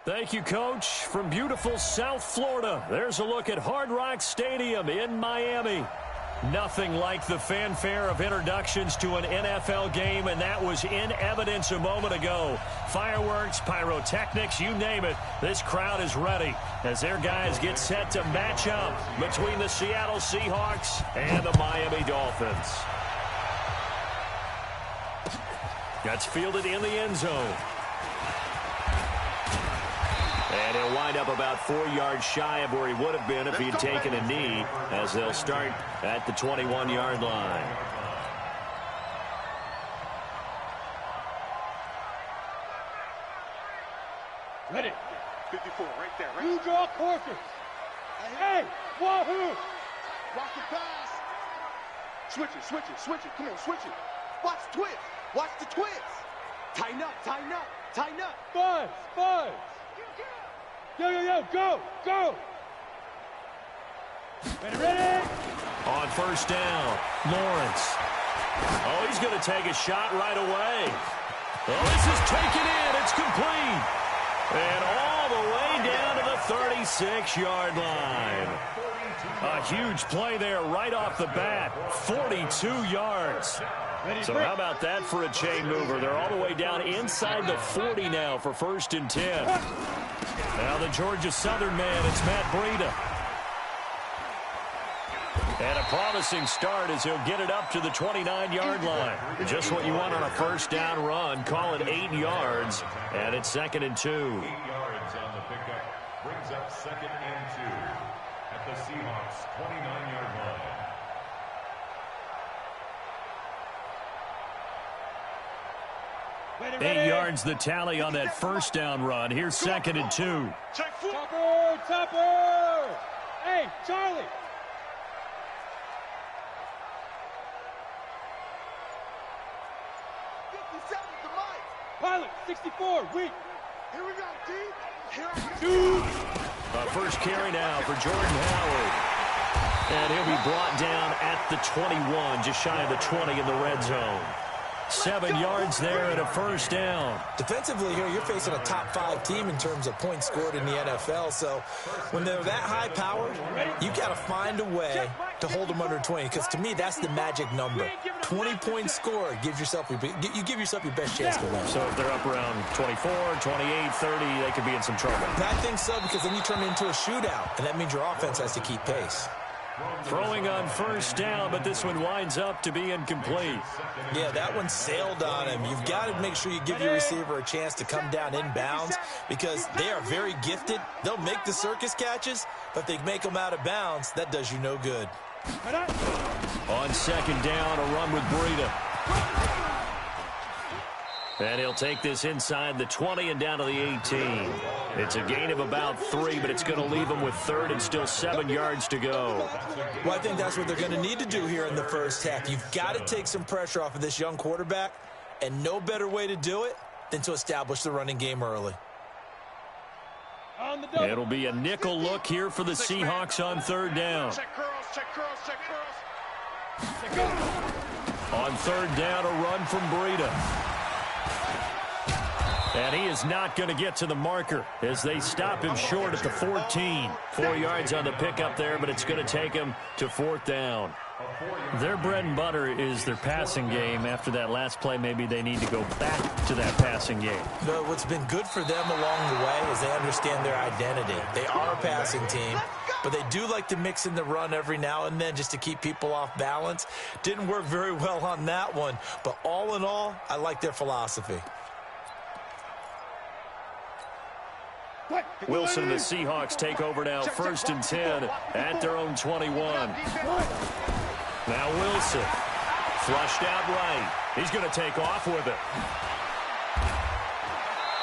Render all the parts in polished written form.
Thank you, Coach. From beautiful South Florida, there's a look at Hard Rock Stadium in Miami. Nothing like the fanfare of introductions to an NFL game, and that was in evidence a moment ago. Fireworks, pyrotechnics, you name it. This crowd is ready as their guys get set to match up between the Seattle Seahawks and the Miami Dolphins. That's fielded in the end zone. And he'll wind up about 4 yards shy of where he would have been if he had taken a knee, as they'll start at the 21-yard line. Ready. 54, right there. Right. You draw courses. Hey, wahoo! Watch the pass. Switch it, switch it, switch it. Come on, switch it. Watch the twist. Watch the twist. Tighten up, tighten up, tighten up. Five. Yo, go! Ready? On first down, Lawrence. Oh, he's going to take a shot right away. Oh, this is taken in. It's complete. And all the way down to the 36-yard line. A huge play there right off the bat. 42 yards. So how about that for a chain mover? They're all the way down inside the 40 now for 1st and 10. Now the Georgia Southern man, it's Matt Breida. And a promising start as he'll get it up to the 29-yard line. Just what you want on a first down run. Call it 8 yards, and it's 2nd and 2. 8 yards on the pickup brings up 2nd and 2 at the Seahawks' 29-yard line. Ready. 8 yards the tally on that first down run. Here's 2nd and 2. Topper! Hey, Charlie! Pilot, 64, weak. Here we go, D. Here Two. First carry now for Jordan Howard. And he'll be brought down at the 21, just shy of the 20 in the red zone. 7 yards there and a first down. Defensively here, you're facing a top 5 team in terms of points scored in the NFL. So when they're that high powered, you got to find a way to hold them under 20. Because to me, that's the magic number. 20 points scored gives yourself you give yourself your best chance to win. So if they're up around 24, 28, 30, they could be in some trouble. I think so, because then you turn it into a shootout, and that means your offense has to keep pace. Throwing on first down, but this one winds up to be incomplete. Yeah, that one sailed on him. You've got to make sure you give your receiver a chance to come down inbounds, because they are very gifted. They'll make the circus catches, but if they make them out of bounds, that does you no good. On second down, a run with Breida. And he'll take this inside the 20 and down to the 18. It's a gain of about 3, but it's going to leave them with 3rd and still 7 yards to go. Well, I think that's what they're going to need to do here in the first half. You've got to take some pressure off of this young quarterback, and no better way to do it than to establish the running game early. It'll be a nickel look here for the Seahawks on 3rd down. Check curls. On 3rd down, a run from Breida. And he is not going to get to the marker as they stop him short at the 14. 4 yards on the pickup there, but it's going to take him to 4th down. Their bread and butter is their passing game. After that last play, maybe they need to go back to that passing game. But what's been good for them along the way is they understand their identity. They are a passing team, but they do like to mix in the run every now and then just to keep people off balance. Didn't work very well on that one, but all in all, I like their philosophy. Wilson and the Seahawks take over now, 1st and 10 at their own 21. Now Wilson, flushed out right. He's going to take off with it.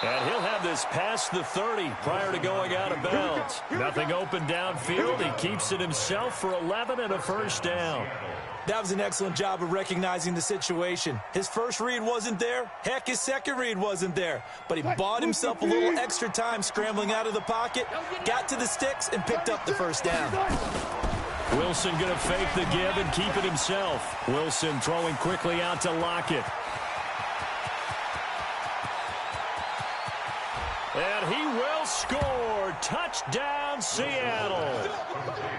And he'll have this past the 30 prior to going out of bounds. Nothing open downfield. He keeps it himself for 11 and a first down. That was an excellent job of recognizing the situation. His first read wasn't there. Heck, his second read wasn't there. But he bought himself a little extra time scrambling out of the pocket, got to the sticks, and picked up the first down. Wilson going to fake the give and keep it himself. Wilson throwing quickly out to Lockett. And he will score. Touchdown, Seattle.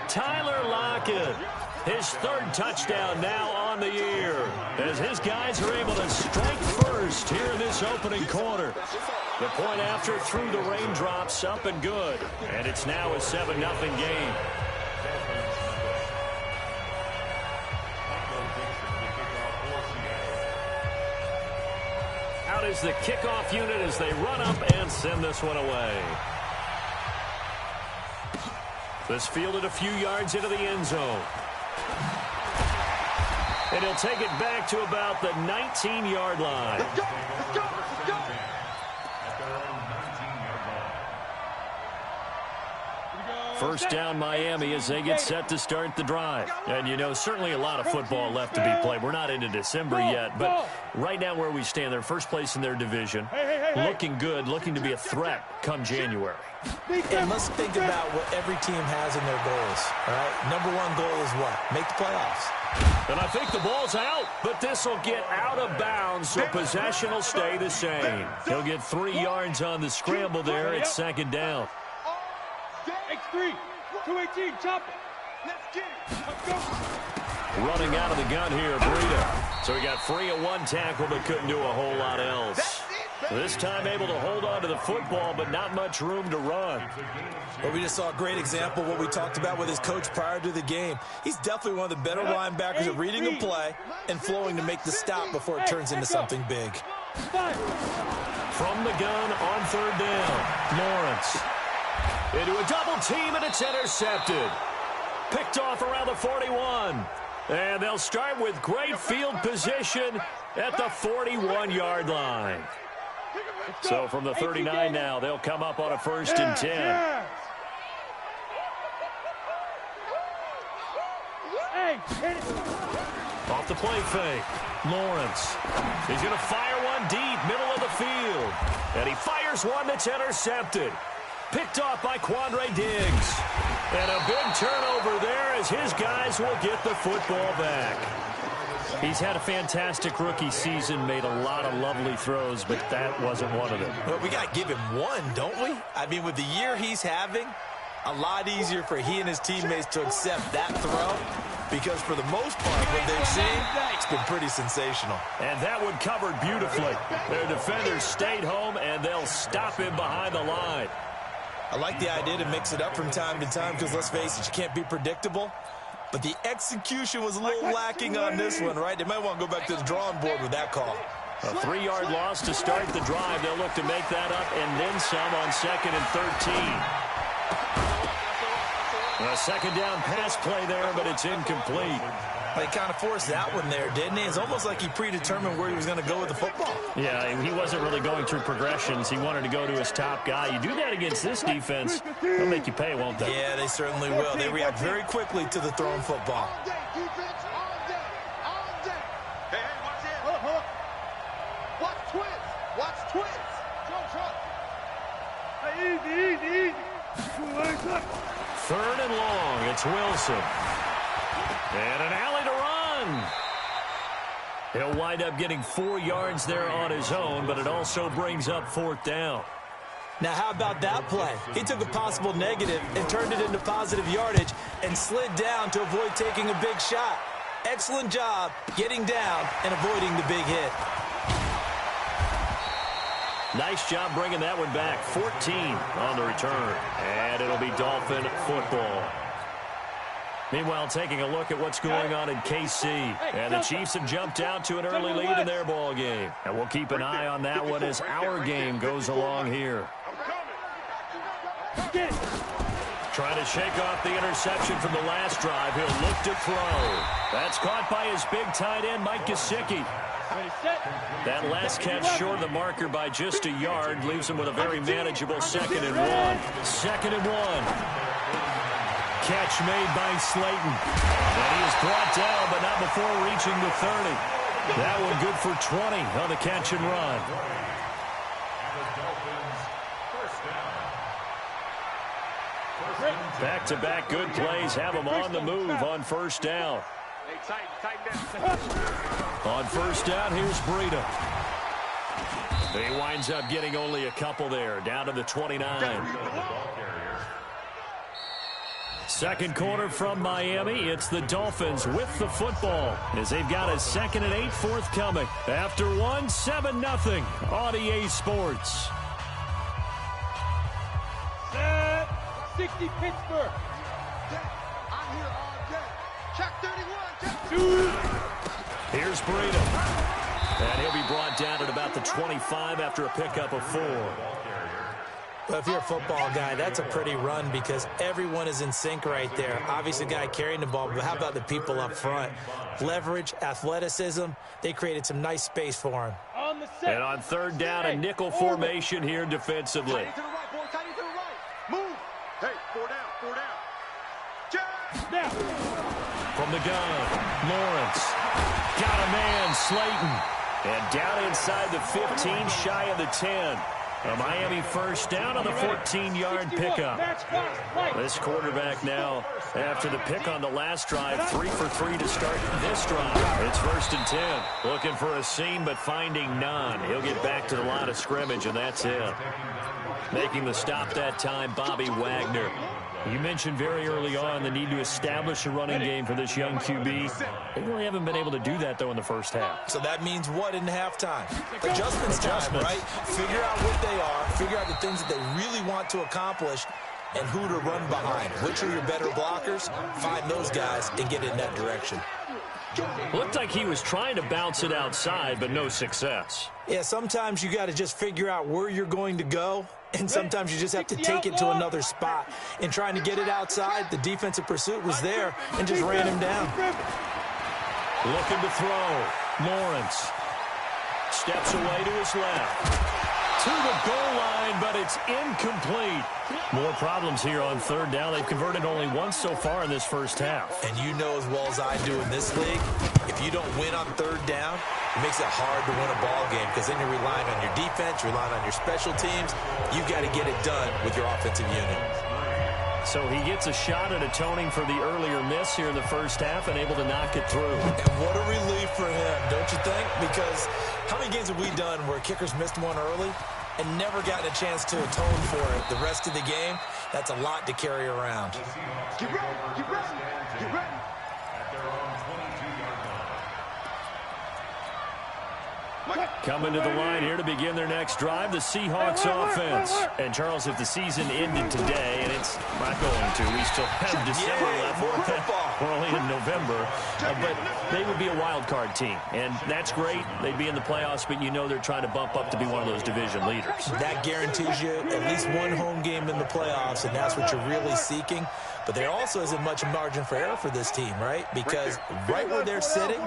Tyler Lockett, his third touchdown now on the year, as his guys are able to strike first here in this opening quarter. The point after through the raindrops, up and good. And it's now a 7-0 game. Out is the kickoff unit as they run up and send this one away. This fielded a few yards into the end zone. And he'll take it back to about the 19-yard line. Let's go, let's go, let's go. First down, Miami, as they get set to start the drive. And, you know, certainly a lot of football left to be played. We're not into December yet, but right now where we stand, they're first place in their division. Looking good, looking to be a threat come January. And let's think about what every team has in their goals, all right? Number one goal is what? Make the playoffs. And I think the ball's out, but this will get out of bounds, so possession will stay the same. He'll get 3 yards on the scramble there. It's second down. X3, 218, chop it. Let's get it. Let's go. Running out of the gun here, Breida. So he got free of one tackle, but couldn't do a whole lot else. This time able to hold on to the football, but not much room to run. Well, we just saw a great example of what we talked about with his coach prior to the game. He's definitely one of the better linebackers at reading a play and flowing to make the stop before it turns into something big. From the gun on third down, Lawrence. Into a double team, and it's intercepted. Picked off around the 41. And they'll start with great field position at the 41-yard line. So from the 39 now, they'll come up on a 1st and 10. Off the play fake, Lawrence. He's going to fire one deep, middle of the field. And he fires one that's intercepted. Picked off by Quandre Diggs. And a big turnover there as his guys will get the football back. He's had a fantastic rookie season, made a lot of lovely throws, but that wasn't one of them. Well, we got to give him one, don't we? I mean, with the year he's having, a lot easier for he and his teammates to accept that throw, because for the most part, what they've seen, it's been pretty sensational. And that one covered beautifully. Their defenders stayed home, and they'll stop him behind the line. I like the idea to mix it up from time to time because, let's face it, you can't be predictable. But the execution was a little lacking on this one, right? They might want to go back to the drawing board with that call. A 3-yard loss to start the drive. They'll look to make that up and then some on 2nd and 13. A second down pass play there, but it's incomplete. He kind of forced that one there, didn't he? It's almost like he predetermined where he was going to go with the football. Yeah, he wasn't really going through progressions. He wanted to go to his top guy. You do that against this defense, they'll make you pay, won't they? Yeah, they certainly will. They react very quickly to the thrown football. All day, defense, all day, all day. Hey, watch it. Hold up. Watch twist. Watch twist. Jump. Hey, easy. 2 legs up. 3rd and long. It's Wilson. And an alley to run. He'll wind up getting 4 yards there on his own, but it also brings up 4th down. Now, how about that play? He took a possible negative and turned it into positive yardage and slid down to avoid taking a big shot. Excellent job getting down and avoiding the big hit. Nice job bringing that one back. 14 on the return. And it'll be Dolphin football. Meanwhile, taking a look at what's going on in KC. And the Chiefs have jumped out to an early lead in their ball game. And we'll keep an eye on that one as our game goes along here. Trying to shake off the interception from the last drive. He'll look to throw. That's caught by his big tight end, Mike Gesicki. That last catch short of the marker by just a yard leaves him with a very manageable 2nd and 1. 2nd and 1. Catch made by Slayton. And he is brought down, but not before reaching the 30. That one good for 20 on the catch and run. Back-to-back good plays have him on the move on 1st down. On 1st down, here's Breida. He winds up getting only a couple there, down to the 29. Second quarter from Miami. It's the Dolphins with the football as they've got a 2nd and 8 forthcoming. After one, 7-0 on EA Sports. Set. 60 Pittsburgh. I'm here all day. Check 31. Here's Breida. And he'll be brought down at about the 25 after a pickup of 4. Well, if you're a football guy, that's a pretty run because everyone is in sync right there. Obviously, the guy carrying the ball, but how about the people up front? Leverage, athleticism, they created some nice space for him. On the set. And on 3rd down, a nickel formation here defensively. Tight to the right, boy. Tight to the right. Move. Hey, 4 down. 4 down. Jack. Now. From the gun, Lawrence. Got a man, Slayton. And down inside the 15, shy of the 10. A Miami first down on the 14-yard pickup. This quarterback now, after the pick on the last drive, 3 for 3 to start this drive. It's 1st and 10. Looking for a seam, but finding none. He'll get back to the line of scrimmage, and that's it. Making the stop that time, Bobby Wagner. You mentioned very early on the need to establish a running game for this young QB. They really haven't been able to do that, though, in the first half. So that means what in halftime? Adjustments time, right? Figure out what they are, figure out the things that they really want to accomplish, and who to run behind. Which are your better blockers? Find those guys and get in that direction. Looked like he was trying to bounce it outside, but no success. Yeah, sometimes you got to just figure out where you're going to go, and sometimes you just have to take it to another spot. In trying to get it outside, the defensive pursuit was there and just ran him down. Looking to throw. Lawrence steps away to his left. To the goal line, but it's incomplete. More problems here on 3rd down. They've converted only once so far in this first half. And you know as well as I do in this league, if you don't win on 3rd down, it makes it hard to win a ball game because then you're relying on your defense, you're relying on your special teams. You've got to get it done with your offensive unit. So he gets a shot at atoning for the earlier miss here in the first half and able to knock it through. And what a relief for him, don't you think? Because how many games have we done where kickers missed one early and never gotten a chance to atone for it the rest of the game? That's a lot to carry around. Get ready. Get ready. Get ready. Coming to the line here to begin their next drive, the Seahawks offense. And, Charles, if the season ended today, and it's not going to, we still have December left. We're only in November. But they would be a wild card team, and that's great. They'd be in the playoffs, but you know they're trying to bump up to be one of those division leaders. That guarantees you at least one home game in the playoffs, and that's what you're really seeking. But there also isn't much margin for error for this team, right? Because right where they're sitting,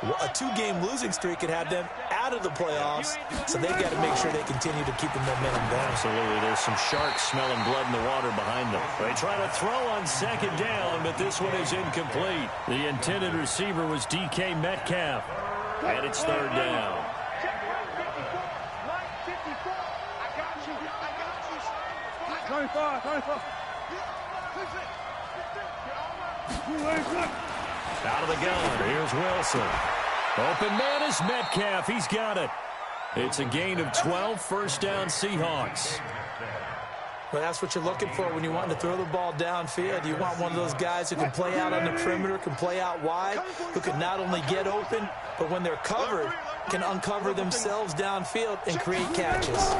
a 2-game losing streak could have them out of the playoffs, so they've got to make sure they continue to keep the momentum going. Absolutely. There's some sharks smelling blood in the water behind them. They try to throw on 2nd down, but this one is incomplete. The intended receiver was DK Metcalf, and it's 3rd down. 25. Out of the gun, here's Wilson. Open man is Metcalf. He's got it. It's a gain of 12, 1st down Seahawks. Well, that's what you're looking for when you want to throw the ball downfield. You want one of those guys who can play out on the perimeter, can play out wide, who can not only get open, but when they're covered, can uncover themselves downfield and create catches.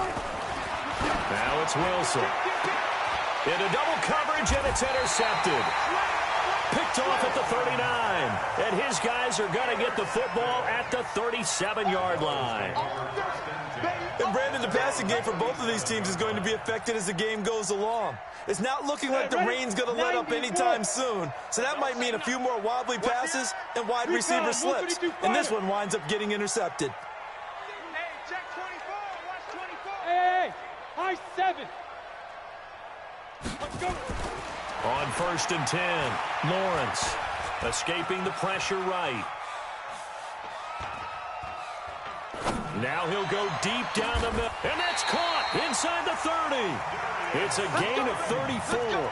Now it's Wilson. Into double coverage, and it's intercepted. Picked off at the 39. And his guys are going to get the football at the 37-yard line. And, Brandon, the passing game for both of these teams is going to be affected as the game goes along. It's not looking like the rain's going to let up anytime soon. So that might mean a few more wobbly passes and wide receiver slips. And this one winds up getting intercepted. Hey, check 24. Watch 24. Hey, high 7. Let's go. On 1st and 10, Lawrence escaping the pressure right. Now he'll go deep down the middle, and that's caught inside the 30. It's a gain of 34.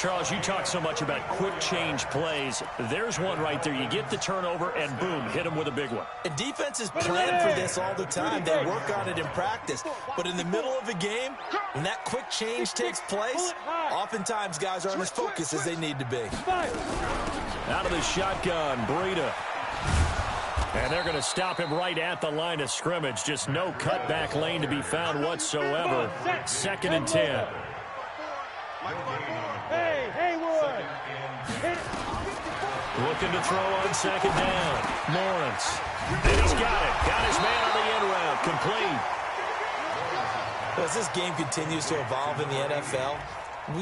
Charles, you talk so much about quick change plays. There's one right there. You get the turnover, and boom, hit them with a big one. And defenses plan for this all the time. They work on it in practice. But in the middle of a game, when that quick change takes place, oftentimes guys aren't as focused as they need to be. Out of the shotgun, Breida. And they're going to stop him right at the line of scrimmage. Just no cutback lane to be found whatsoever. 2nd and 10. Hey, Haywood! Looking to throw on 2nd down. Lawrence. And he's got it. Got his man on the end route. Complete. Well, as this game continues to evolve in the NFL,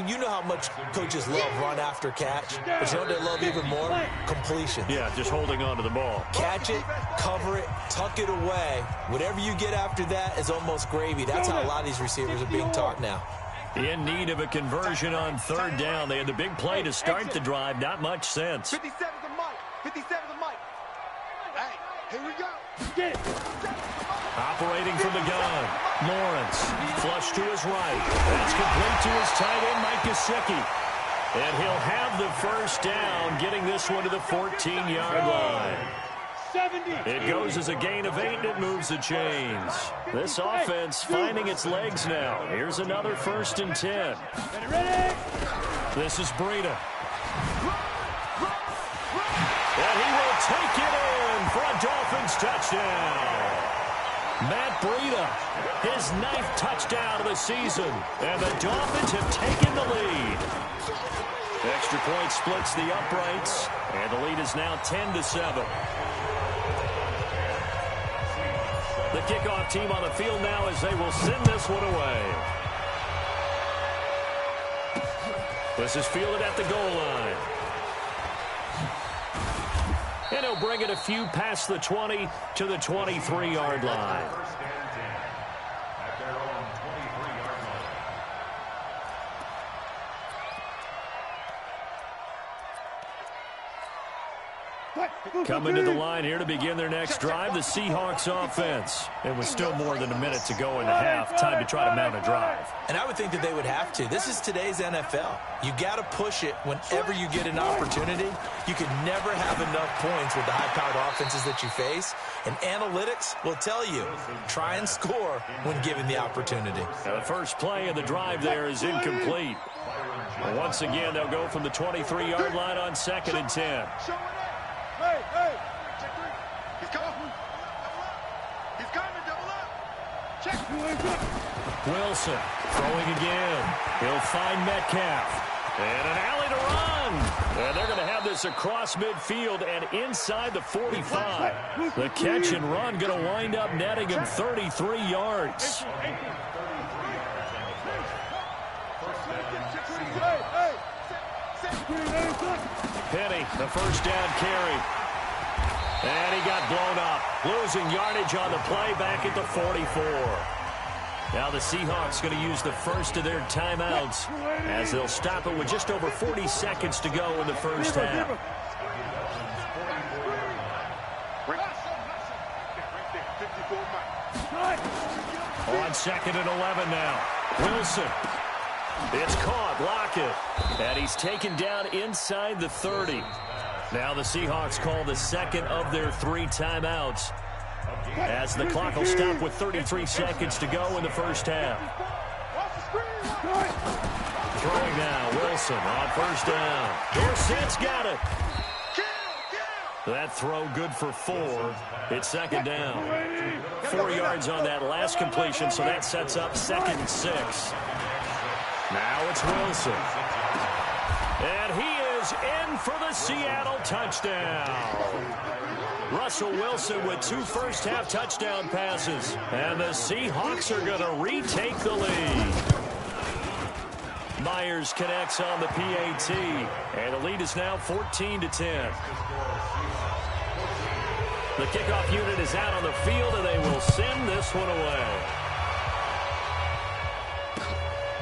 you know how much coaches love run after catch, but you know what they love even more? Completion. Yeah, just holding on to the ball. Catch it, cover it, tuck it away. Whatever you get after that is almost gravy. That's how a lot of these receivers are being taught now. In need of a conversion on 3rd down. They had the big play to start the drive. Not much sense. 57 the mic. 57 the mic. Hey, here we go. Get it. Operating from the gun. Lawrence. Flush to his right. That's complete to his tight end, Mike Gesicki. And he'll have the 1st down, getting this one to the 14-yard line. 70. It goes as a gain of 8, and it moves the chains. This offense finding its legs now. Here's another 1st and 10. Ready? This is Breida. And he will take it in for a Dolphins touchdown. Matt Breida, his 9th touchdown of the season. And the Dolphins have taken the lead. Extra point splits the uprights. And the lead is now 10-7. The kickoff team on the field now as they will send this one away. This is fielded at the goal line. And he'll bring it a few past the 20 to the 23-yard line. Coming to the line here to begin their next drive, the Seahawks offense. And with still more than a minute to go in the half, time to try to mount a drive. And I would think that they would have to. This is today's NFL. You got to push it whenever you get an opportunity. You can never have enough points with the high-powered offenses that you face. And analytics will tell you, try and score when given the opportunity. Now the first play of the drive there is incomplete. Once again, they'll go from the 23-yard line on 2nd and 10. Hey, hey. Check 3. He's coming. He's coming. Double up. Check. Wilson throwing again. He'll find Metcalf. And an alley to run. And they're going to have this across midfield and inside the 45. The catch and run going to wind up netting him 33 yards. Penny, the 1st down carry. And he got blown up. Losing yardage on the play back at the 44. Now the Seahawks going to use the first of their timeouts as they'll stop it with just over 40 seconds to go in the first half. On 2nd and 11 now. Wilson. It's caught. Lockett. And he's taken down inside the 30. Now the Seahawks call the 2nd of their 3 timeouts as the clock will stop with 33 seconds to go in the first half. Throwing now. Wilson on 1st down. Dorsett's got it. That throw good for 4. It's 2nd down. 4 yards on that last completion, so that sets up 2nd and 6. Now it's Wilson. And he is in for the Seattle touchdown. Russell Wilson with 2 first-half touchdown passes. And the Seahawks are going to retake the lead. Myers connects on the PAT. And the lead is now 14-10. The kickoff unit is out on the field, and they will send this one away.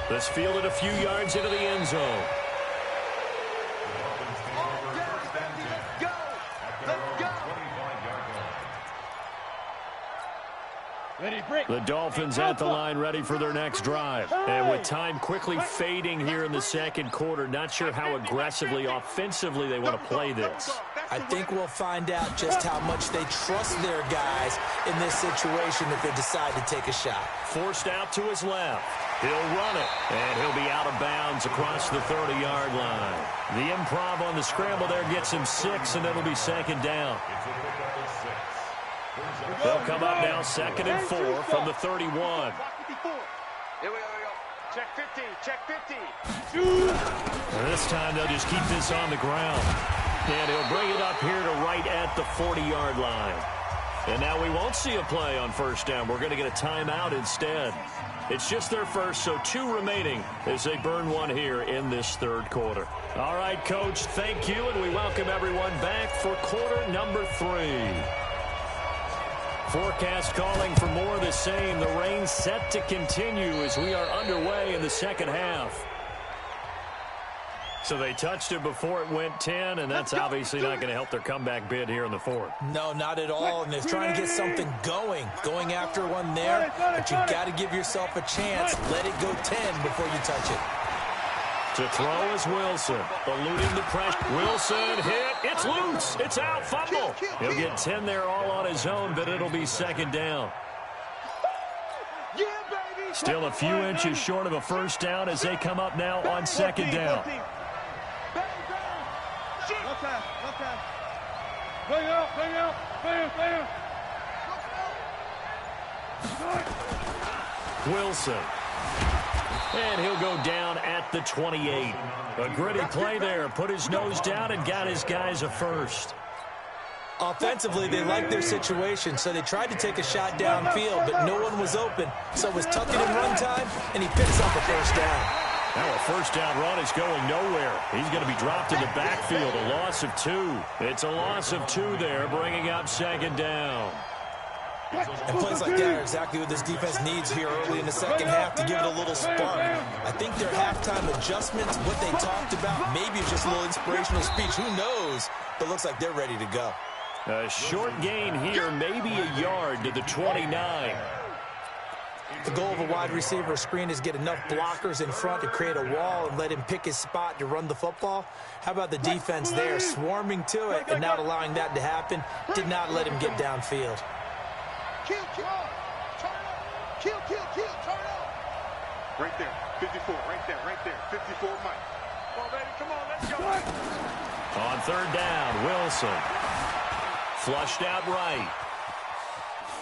This fielded a few yards into the end zone. The Dolphins at the line ready for their next drive. And with time quickly fading here in the second quarter, not sure how aggressively, offensively they want to play this. I think we'll find out just how much they trust their guys in this situation if they decide to take a shot. Forced out to his left. He'll run it, and he'll be out of bounds across the 30-yard line. The improv on the scramble there gets him 6, and it'll be second down. They'll come up now 2nd and 4 from the 31. Here we go. Check 50, check 50. This time they'll just keep this on the ground. And he'll bring it up here to right at the 40-yard line. And now we won't see a play on first down. We're going to get a timeout instead. It's just their first, so 2 remaining as they burn one here in this third quarter. All right, Coach, thank you, and we welcome everyone back for quarter number 3. Forecast calling for more of the same. The rain set to continue as we are underway in the second half. So they touched it before it went 10, and that's obviously not going to help their comeback bid here in the fourth. No, not at all, and they're trying to get something going after one there, but you've got to give yourself a chance. Let it go 10 before you touch it. To throw is Wilson, eluding the pressure. Wilson hit. It's loose. It's out. Fumble. He'll get 10 there all on his own, but it'll be second down. Still a few inches short of a first down as they come up now on second down. Okay. Bang out. Wilson. And he'll go down at the 28. A gritty play there. Put his nose down and got his guys a first. Offensively, they liked their situation, so they tried to take a shot downfield, but no one was open. So it was tucking in run time, and he picks up a first down. Now a first down run is going nowhere. He's going to be dropped in the backfield, a loss of 2. It's a loss of 2 there, bringing up second down. And plays like that are exactly what this defense needs here early in the second half to give it a little spark. I think their halftime adjustments, what they talked about, maybe it's just a little inspirational speech. Who knows? But looks like they're ready to go. A short gain here, maybe a yard to the 29. The goal of a wide receiver screen is get enough blockers in front to create a wall and let him pick his spot to run the football. How about the defense there, swarming to it and not allowing that to happen? Did not let him get downfield. Kill, turn up. Kill, turn up. Right there, 54, right there. 54, Mike. Come on, baby, come on, let's go. On third down, Wilson. Flushed out right.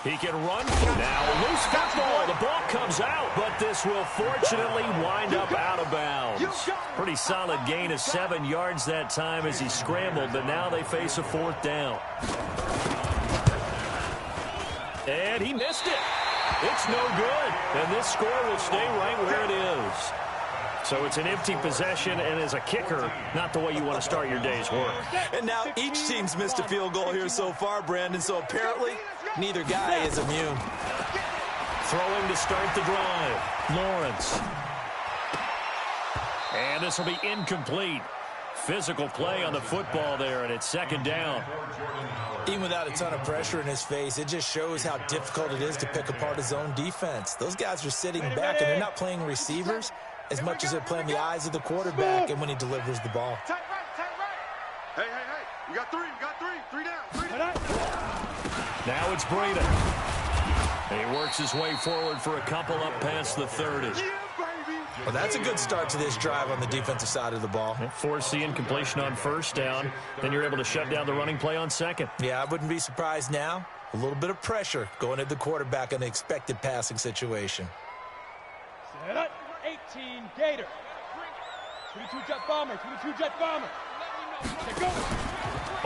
He can run. Now a loose football. The ball comes out, but this will fortunately wind up out of bounds. Pretty solid gain of 7 yards that time as he scrambled, but now they face a fourth down. And he missed it. It's no good. And this score will stay right where it is. So it's an empty possession, and as a kicker, not the way you want to start your day's work. And now each team's missed a field goal here so far, Brandon, so apparently neither guy is immune. Throwing to start the drive, Lawrence. And this will be incomplete. Physical play on the football there, and it's second down. Even without a ton of pressure in his face, it just shows how difficult it is to pick apart his own defense. Those guys are sitting back, and they're not playing receivers as much as they're playing the eyes of the quarterback and when he delivers the ball. Tight right. Hey. You got 3 down. Now it's Breda. He works his way forward for a couple up past the 30. Well, that's a good start to this drive on the defensive side of the ball. Force the incompletion on first down. Then you're able to shut down the running play on second. Yeah, I wouldn't be surprised now. A little bit of pressure going at the quarterback in an expected passing situation. Set up. 18 Gator. 22 jet bomber. They go.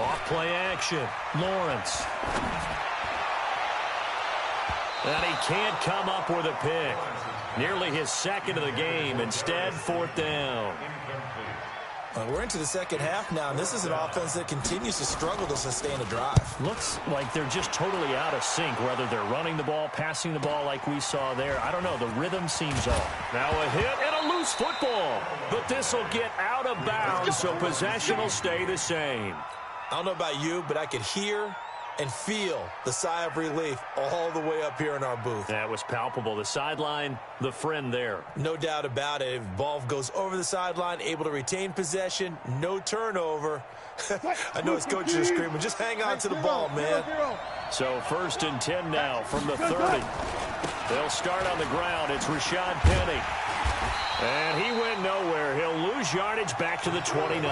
Off play action. Lawrence. And he can't come up with a pick. Nearly his second of the game. Instead, fourth down. We're into the second half now, and this is an offense that continues to struggle to sustain a drive. Looks like they're just totally out of sync, whether they're running the ball, passing the ball like we saw there. I don't know. The rhythm seems off. Now a hit and a loose football. But this will get out of bounds, so possession will stay the same. I don't know about you, but I could hear and feel the sigh of relief all the way up here in our booth. That was palpable. The sideline, the friend there. No doubt about it. Ball goes over the sideline, able to retain possession, no turnover. I know his coaches are screaming, just hang on to the ball, man. So 1st and 10 now from the 30. They'll start on the ground. It's Rashad Penny. And he went nowhere. He'll lose yardage back to the 29.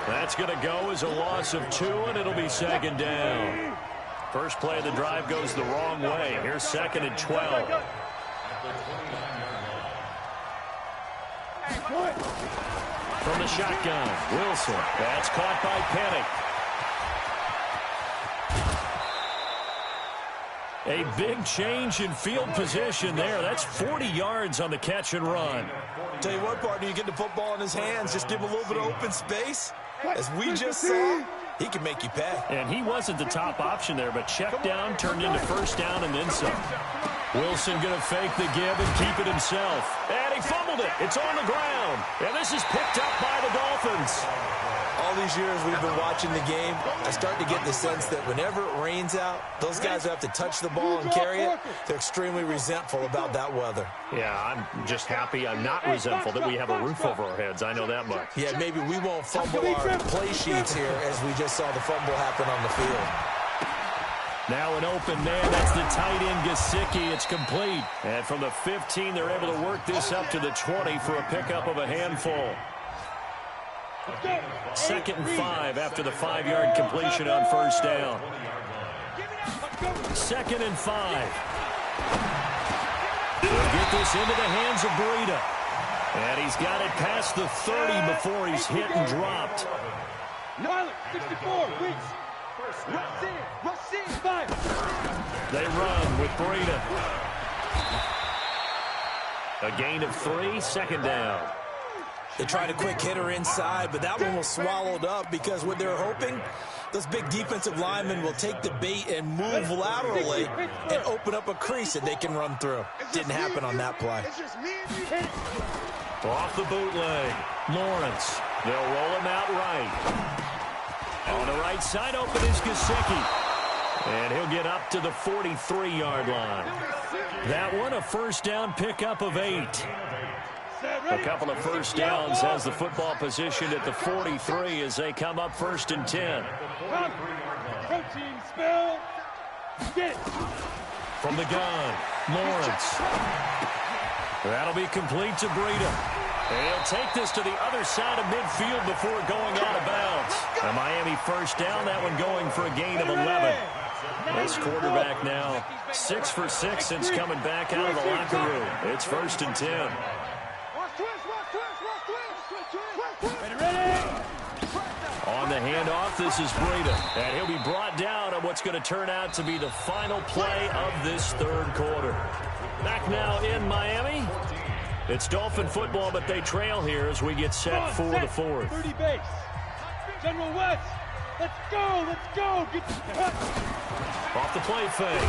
That's going to go as a loss of 2, and it'll be 2nd down. First play of the drive goes the wrong way. Here's 2nd and 12. From the shotgun, Wilson. That's caught by Penny. A big change in field position there. That's 40 yards on the catch and run. Tell you what, partner, you get the football in his hands, just give him a little bit of open space. As we just saw, he can make you pay. And he wasn't the top option there, but check down turned into 1st down and then some. Wilson going to fake the give and keep it himself. And he fumbled it. It's on the ground. And this is picked up by the Dolphins. All these years we've been watching the game, I start to get the sense that whenever it rains out, those guys who have to touch the ball and carry it, they're extremely resentful about that weather. Yeah, I'm just happy I'm not resentful that we have a roof over our heads. I know that much. Yeah, maybe we won't fumble our play sheets here as we just saw the fumble happen on the field. Now an open man, that's the tight end, Gesicki. It's complete. And from the 15, they're able to work this up to the 20 for a pickup of a handful. 2nd and 5 after the 5-yard completion on 1st down. 2nd and 5. They'll get this into the hands of Breida. And he's got it past the 30 before he's hit and dropped. 64, Weeks. Rush in, 5. They run with Breida. A gain of 3, 2nd down. They tried a quick hitter inside, but that one was swallowed up because what they're hoping, those big defensive linemen will take the bait and move laterally and open up a crease that they can run through. Didn't happen on that play. Off the bootleg, Lawrence. They'll roll him out right. On the right side, open is Gesicki. And he'll get up to the 43-yard line. That one, a 1st down pickup of 8. A couple of 1st downs has the football positioned at the 43 as they come up 1st and 10. Protein spell. Get it. From the gun, Lawrence. That'll be complete to Breida. And he'll take this to the other side of midfield before going out of bounds. A Miami 1st down, that one going for a gain of 11. This quarterback now 6 for 6 since coming back out of the locker room. It's 1st and 10. On the handoff, this is Breida. And he'll be brought down on what's going to turn out to be the final play of this 3rd quarter. Back now in Miami. It's Dolphin football, but they trail here as we get set for the 4th. 30 base. General West. Let's go. Let's go. Get Off the play fake.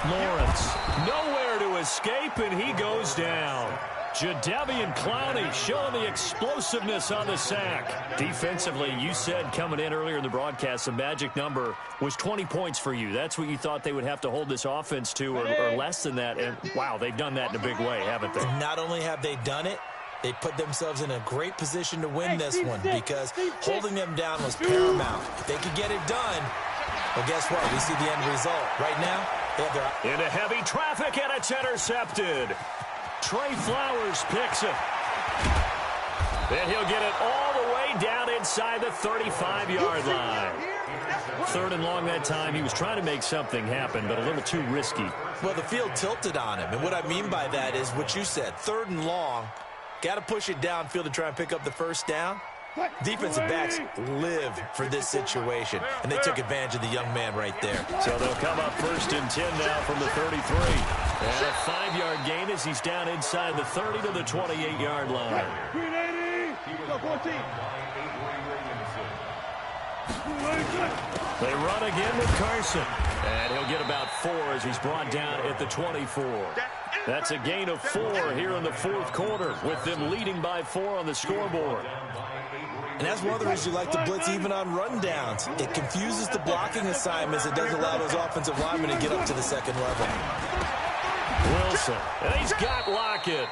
Lawrence. Nowhere to escape, and he goes down. Jadeveon Clowney showing the explosiveness on the sack. Defensively, you said coming in earlier in the broadcast, the magic number was 20 points for you. That's what you thought they would have to hold this offense to, or less than that. And, wow, they've done that in a big way, haven't they? Not only have they done it, they put themselves in a great position to win this one because holding them down was paramount. If they could get it done, well, guess what? We see the end result. Right now, they have their... Into heavy traffic, and it's intercepted. Trey Flowers picks it. Then he'll get it all the way down inside the 35-yard line. 3rd and long that time. He was trying to make something happen, but a little too risky. Well, the field tilted on him, and what I mean by that is what you said. 3rd and long, got to push it downfield to try and pick up the 1st down. Defensive backs live for this situation, and they took advantage of the young man right there. So they'll come up 1st and 10 now from the 33. And a 5-yard gain as he's down inside the 30 to the 28-yard line. They run again with Carson. And he'll get about 4 as he's brought down at the 24. That's a gain of 4 here in the 4th quarter with them leading by 4 on the scoreboard. And that's one of the reasons you like to blitz even on rundowns. It confuses the blocking assignments. It doesn't allow those offensive linemen to get up to the second level. Wilson, and he's got Lockett.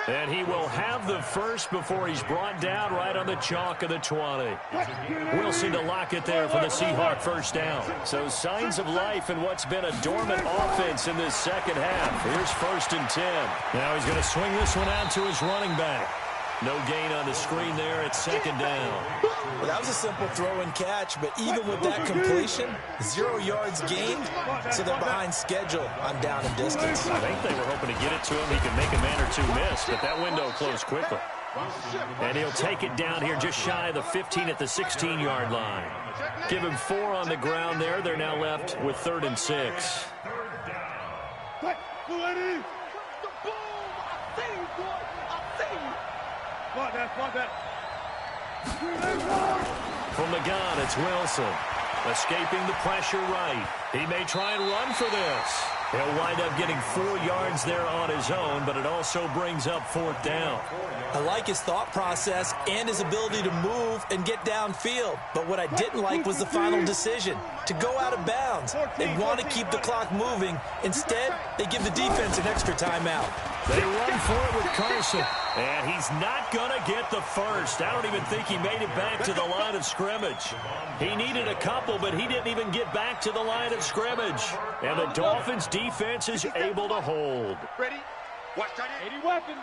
And he will have the first before he's brought down right on the chalk of the 20. Wilson to Lockett there for the Seahawk first down. So signs of life in what's been a dormant offense in this second half. Here's 1st and 10. Now he's going to swing this one out to his running back. No gain on the screen there at 2nd down. Well, that was a simple throw and catch, but even with that completion, 0 yards gained, so they're behind schedule on down and distance. I think they were hoping to get it to him. He could make a man or two miss, but that window closed quickly. And he'll take it down here just shy of the 15 at the 16-yard line. Give him 4 on the ground there. They're now left with 3rd and 6. From the gun, it's Wilson. Escaping the pressure right. He may try and run for this. He'll wind up getting 4 yards there on his own, but it also brings up 4th down. I like his thought process and his ability to move and get downfield. But what I didn't like was the final decision, to go out of bounds. They want to keep the clock moving. Instead, they give the defense an extra timeout. They run for it with Carson. And he's not going to get the first. I don't even think he made it back to the line of scrimmage. He needed a couple, but he didn't even get back to the line of scrimmage. And the Dolphins' defense is able to hold. Ready? Watch tight end. 80 weapon.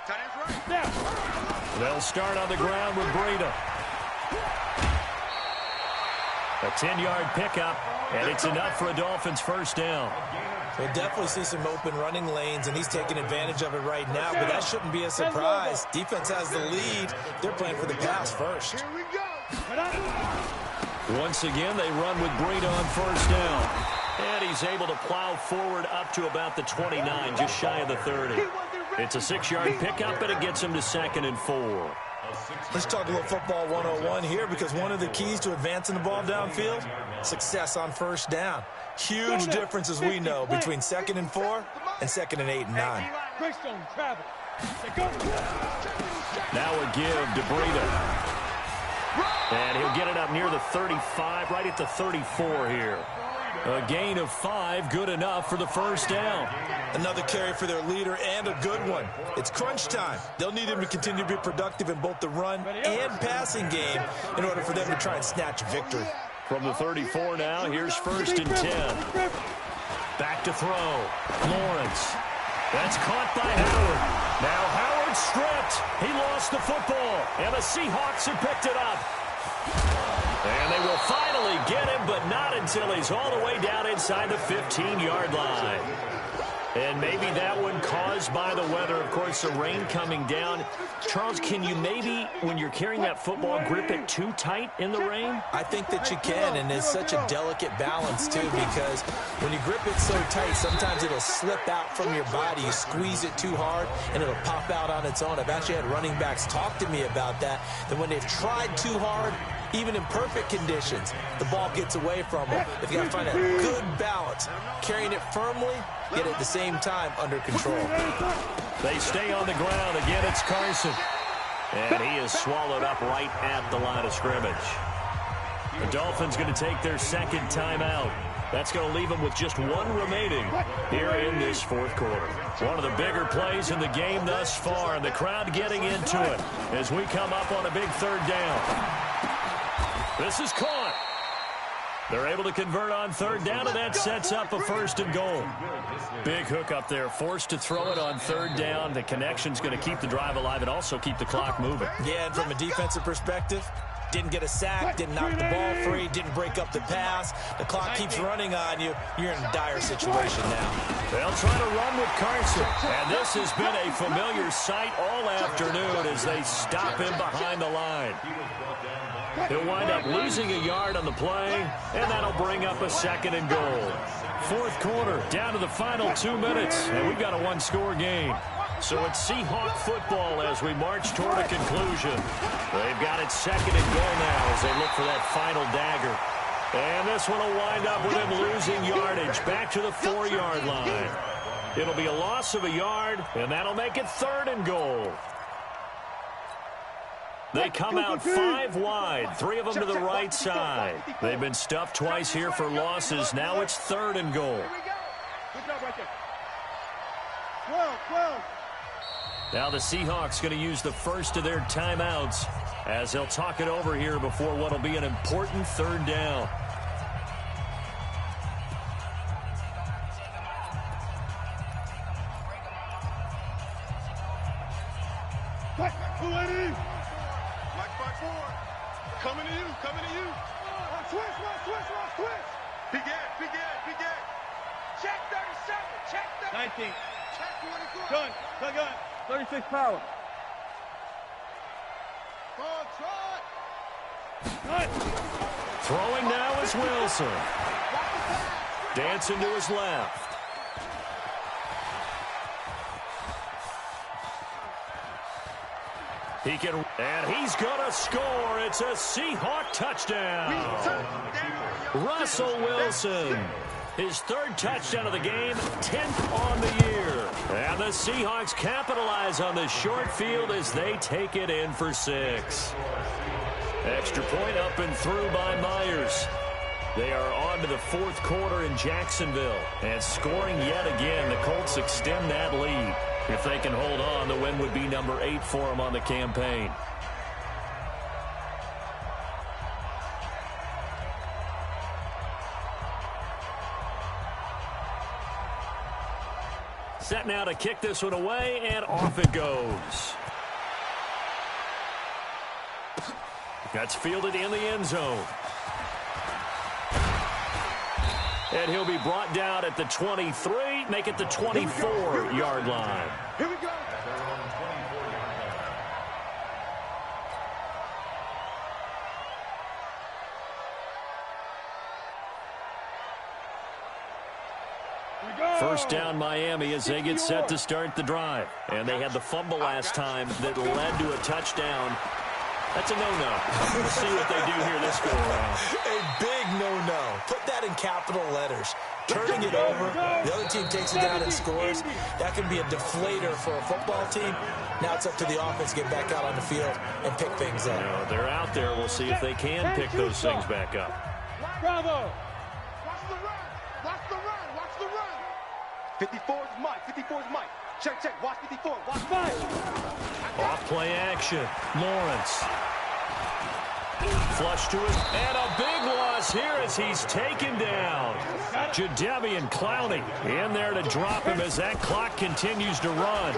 Tight end's right. Now. They'll start on the ground with Breida. A 10-yard pickup, and it's enough for a Dolphins first down. We'll definitely see some open running lanes, and he's taking advantage of it right now, but that shouldn't be a surprise. Defense has the lead. They're playing for the pass first. Here we go. Once again, they run with Breida on first down. And he's able to plow forward up to about the 29, just shy of the 30. It's a 6-yard pickup, and it gets him to 2nd and 4. Let's talk a little football 101 here, because one of the keys to advancing the ball downfield, success on first down. Huge difference, as we know, between 2nd and 4 and 2nd and 8 and 9. Now a give to Breida. And he'll get it up near the 35, right at the 34 here. A gain of 5, good enough for the first down. Another carry for their leader, and a good one. It's crunch time. They'll need him to continue to be productive in both the run and passing game in order for them to try and snatch victory. From the 34 now, here's 1st and 10. Back to throw. Lawrence. That's caught by Howard. Now Howard stripped. He lost the football, and the Seahawks have picked it up. And they will finally get him, but not until he's all the way down inside the 15-yard line. And maybe that one caused by the weather. Of course, the rain coming down. Charles, can you maybe, when you're carrying that football, grip it too tight in the rain? I think that you can, and it's such a delicate balance, too, because when you grip it so tight, sometimes it'll slip out from your body. You squeeze it too hard, and it'll pop out on its own. I've actually had running backs talk to me about that when they've tried too hard, even in perfect conditions, the ball gets away from them. If you got to find a good balance, carrying it firmly, yet at the same time under control. They stay on the ground. Again, it's Carson. And he is swallowed up right at the line of scrimmage. The Dolphins going to take their 2nd timeout. That's going to leave them with just 1 remaining here in this 4th quarter. One of the bigger plays in the game thus far, and the crowd getting into it as we come up on a big 3rd down. This is caught. They're able to convert on 3rd down, and that sets up a 1st and goal. Big hook up there, forced to throw it on 3rd down. The connection's going to keep the drive alive and also keep the clock moving. Yeah, and from a defensive perspective, didn't get a sack, didn't knock the ball free, didn't break up the pass. The clock keeps running on you. You're in a dire situation now. They'll try to run with Carson. And this has been a familiar sight all afternoon as they stop him behind the line. He'll wind up losing a yard on the play, and that'll bring up a 2nd and goal. 4th quarter, down to the final 2 minutes, and we've got a 1-score game. So it's Seahawk football as we march toward a conclusion. They've got it 2nd and goal now as they look for that final dagger. And this one will wind up with him losing yardage back to the 4-yard line. It'll be a loss of a yard, and that'll make it 3rd and goal. They come out 5 wide, 3 of them to the right side. They've been stuffed twice here for losses. Now it's 3rd and goal. Good job right there. 12. Now the Seahawks going to use the first of their timeouts as they'll talk it over here before what will be an important 3rd down. Coming to you. Twist. Big Ed. Check 37. Check 19. Check 24. Gun. 36 power. Throwing now is Wilson. Dancing to his left. And he's going to score. It's a Seahawk touchdown. Russell Wilson. His 3rd touchdown of the game, 10th on the year. And the Seahawks capitalize on the short field as they take it in for 6. Extra point up and through by Myers. They are on to the 4th quarter in Jacksonville. And scoring yet again, the Colts extend that lead. If they can hold on, the win would be number 8 for them on the campaign. Set now to kick this one away, and off it goes. That's fielded in the end zone. And he'll be brought down at the 23, make it the 24-yard line. Here we go. First down Miami as they get set to start the drive. And they had the fumble last time that led to a touchdown. That's a no-no. We'll see what they do here this go-around. A big no-no. Put that in capital letters. Turning it over, the other team takes it down and scores. That can be a deflator for a football team. Now it's up to the offense to get back out on the field and pick things up. Now, they're out there. We'll see if they can pick those things back up. Bravo. Watch the run. 54's Mike. Check. Watch 54. Watch 5. Off play action. Lawrence. Flush to his, and a big loss here as he's taken down. Jadeveon Clowney in there to drop him as that clock continues to run.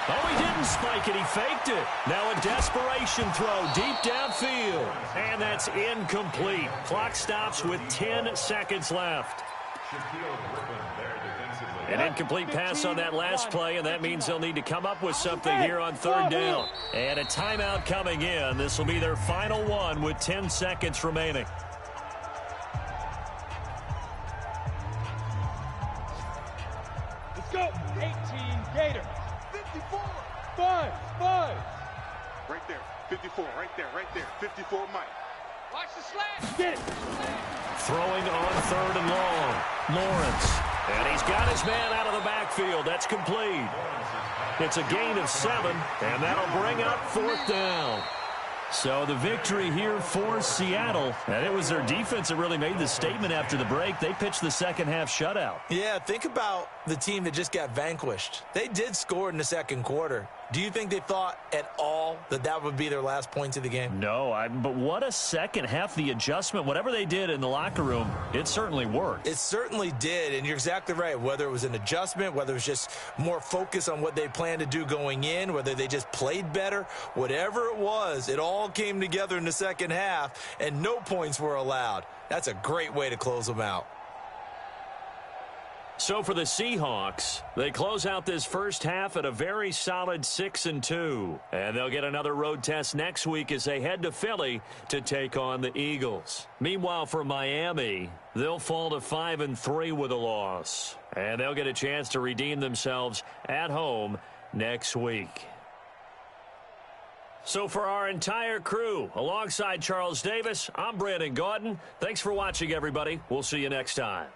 Oh, he didn't spike it. He faked it. Now a desperation throw deep downfield. And that's incomplete. Clock stops with 10 seconds left. An incomplete pass on that last play, and that means they'll need to come up with something here on 3rd down. And a timeout coming in. This will be their final one with 10 seconds remaining. Let's go. 18 Gator. 54. 5. Right there. 54. Right there. 54 Mike. Watch the slant. Get it. Throwing on 3rd and long. Lawrence. And he's got his man out of the backfield. That's complete. It's a gain of 7, and that'll bring up 4th down. So the victory here for Seattle. And it was their defense that really made the statement after the break. They pitched the second half shutout. Yeah, think about the team that just got vanquished. They did score in the 2nd quarter. Do you think they thought at all that that would be their last points of the game? No, but what a second half. The adjustment, whatever they did in the locker room, it certainly worked. It certainly did, and you're exactly right. Whether it was an adjustment, whether it was just more focus on what they planned to do going in, whether they just played better, whatever it was, it all came together in the second half, and no points were allowed. That's a great way to close them out. So for the Seahawks, they close out this first half at a very solid 6-2. And they'll get another road test next week as they head to Philly to take on the Eagles. Meanwhile, for Miami, they'll fall to 5-3 with a loss. And they'll get a chance to redeem themselves at home next week. So for our entire crew, alongside Charles Davis, I'm Brandon Gaudin. Thanks for watching, everybody. We'll see you next time.